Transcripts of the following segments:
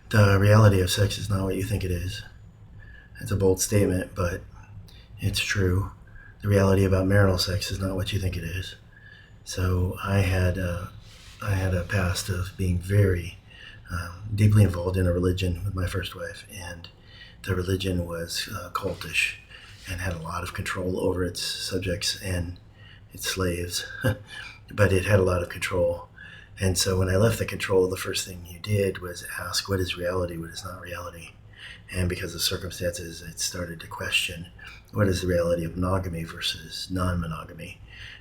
The reality of sex is not what you think it is. It's a bold statement, but it's true. The reality about marital sex is not what you think it is. So I had a past of being very deeply involved in a religion with my first wife, and the religion was cultish and had a lot of control over its subjects and its slaves, but it had a lot of control. And so when I left the control, the first thing you did was ask, what is reality, what is not reality? And because of circumstances, it started to question what is the reality of monogamy versus non monogamy.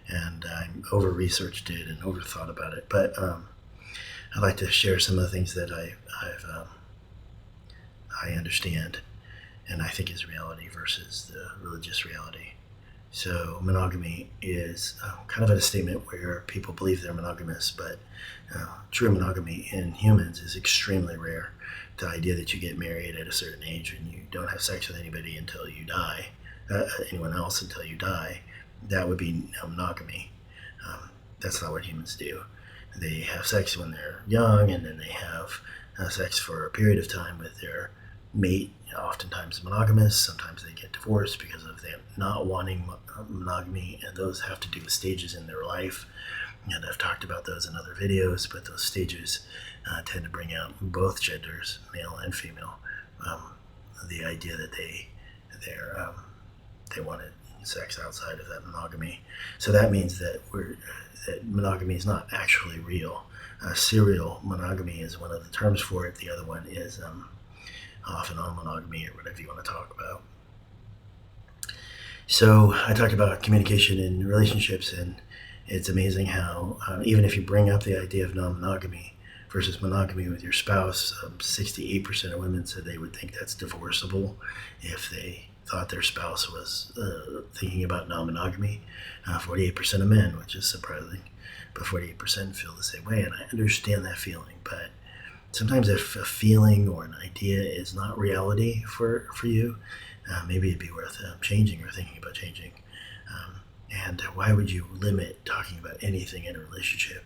And I over researched it and over thought about it. But I'd like to share some of the things that I understand and I think is reality versus the religious reality. So monogamy is kind of a statement where people believe they're monogamous, but true monogamy in humans is extremely rare. The idea that you get married at a certain age and you don't have sex with anybody until you die, anyone else until you die, that would be monogamy. That's not what humans do. They have sex when they're young, and then they have sex for a period of time with their mate, oftentimes monogamous. Sometimes they get divorced because of them not wanting monogamy, and those have to do with stages in their life. And I've talked about those in other videos, but those stages tend to bring out both genders, male and female, the idea that they wanted sex outside of that monogamy. So that means that that monogamy is not actually real. Serial monogamy is one of the terms for it. The other one is off and on monogamy, or whatever you want to talk about. So I talked about communication in relationships, and it's amazing how even if you bring up the idea of non-monogamy versus monogamy with your spouse, 68% of women said they would think that's divorceable if they thought their spouse was thinking about non-monogamy. 48% of men, which is surprising, but 48% feel the same way, and I understand that feeling. But sometimes if a feeling or an idea is not reality for you, maybe it'd be worth changing or thinking about changing. And why would you limit talking about anything in a relationship?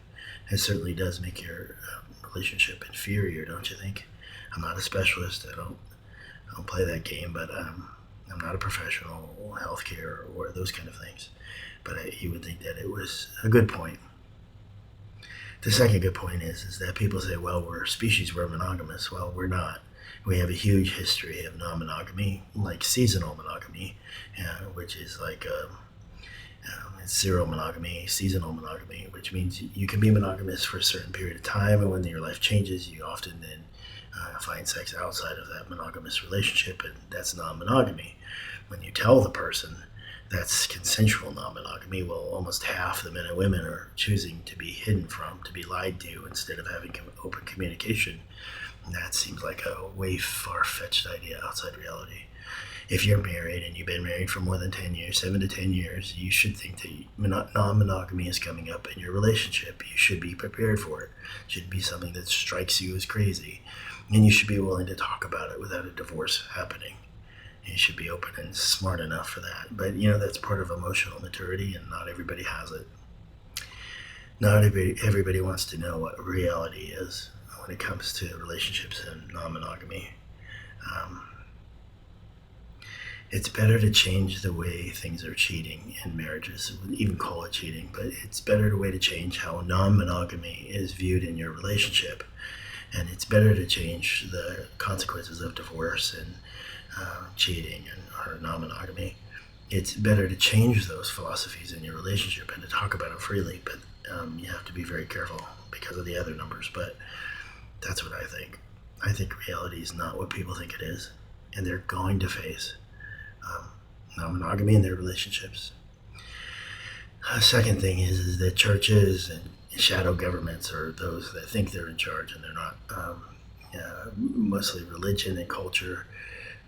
It certainly does make your relationship inferior, don't you think? I'm not a specialist. I don't play that game, but I'm not a professional, healthcare, or those kind of things. But you would think that it was a good point. The second good point is that people say, well, we're a species, we're monogamous. Well, we're not. We have a huge history of non-monogamy, like seasonal monogamy, which is like serial monogamy, seasonal monogamy, which means you can be monogamous for a certain period of time, and when your life changes, you often then find sex outside of that monogamous relationship, and that's non-monogamy. When you tell the person that's consensual non-monogamy, well, almost half the men and women are choosing to be hidden from, to be lied to, instead of having open communication. And that seems like a way far-fetched idea outside reality. If you're married and you've been married for more than 10 years, 7 to 10 years, you should think that non-monogamy is coming up in your relationship. You should be prepared for it. It should be something that strikes you as crazy. And you should be willing to talk about it without a divorce happening. You should be open and smart enough for that. But, that's part of emotional maturity, and not everybody has it. Not everybody wants to know what reality is when it comes to relationships and non-monogamy. It's better to change the way things are cheating in marriages. We wouldn't even call it cheating, but it's better way to change how non-monogamy is viewed in your relationship. And it's better to change the consequences of divorce and cheating or non-monogamy. It's better to change those philosophies in your relationship and to talk about it freely, but you have to be very careful because of the other numbers. But that's what I think. I think reality is not what people think it is, and they're going to face non-monogamy in their relationships. Second thing is that churches and shadow governments are those that think they're in charge, and they're not. Mostly religion and culture.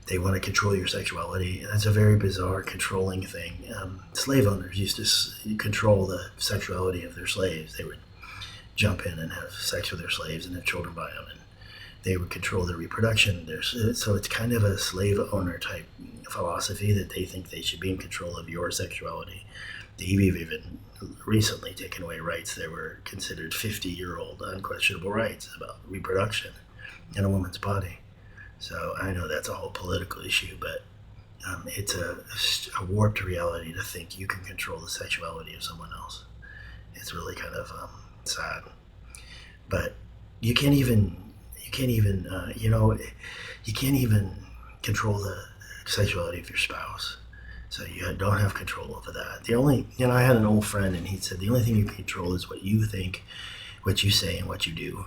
They want to control your sexuality, and that's a very bizarre, controlling thing. Slave owners used to control the sexuality of their slaves. They would jump in and have sex with their slaves and have children by them, and they would control their reproduction. So it's kind of a slave owner type philosophy that they think they should be in control of your sexuality. They've even recently taken away rights that were considered 50-year-old unquestionable rights about reproduction. in a woman's body. So I know that's a whole political issue, but it's a warped reality to think you can control the sexuality of someone else. It's really kind of sad. But you can't even, you can't even, you can't even control the sexuality of your spouse. So you don't have control over that. The only, I had an old friend, and he said the only thing you can control is what you think, what you say, and what you do,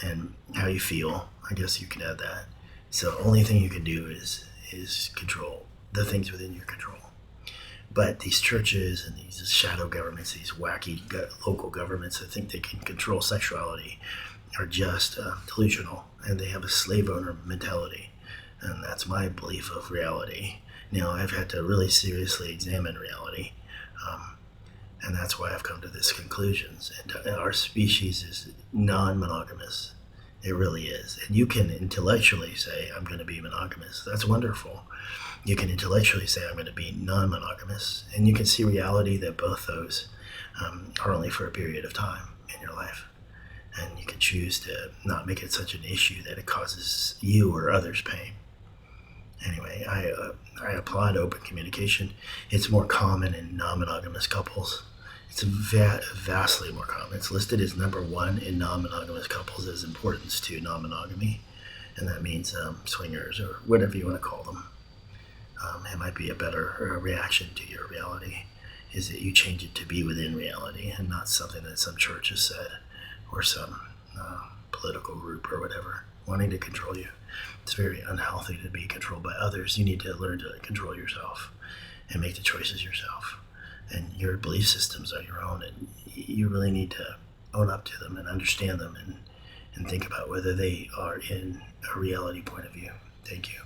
and how you feel. I guess you can add that. So the only thing you can do is control the things within your control. But these churches and these shadow governments, these wacky local governments that think they can control sexuality, are just delusional, and they have a slave owner mentality. And that's my belief of reality. Now, I've had to really seriously examine reality, and that's why I've come to this conclusions. And our species is non-monogamous. It really is. And you can intellectually say, I'm going to be monogamous. That's wonderful. You can intellectually say, I'm going to be non-monogamous. And you can see reality that both those are only for a period of time in your life. And you can choose to not make it such an issue that it causes you or others pain. Anyway, I applaud open communication. It's more common in non-monogamous couples. It's vastly more common. It's listed as number one in non-monogamous couples as importance to non-monogamy. And that means swingers, or whatever you want to call them. It might be a better reaction to your reality, is that you change it to be within reality and not something that some church has said or some political group or whatever wanting to control you. It's very unhealthy to be controlled by others. You need to learn to control yourself and make the choices yourself. And your belief systems are your own, and you really need to own up to them and understand them and think about whether they are in a reality point of view. Thank you.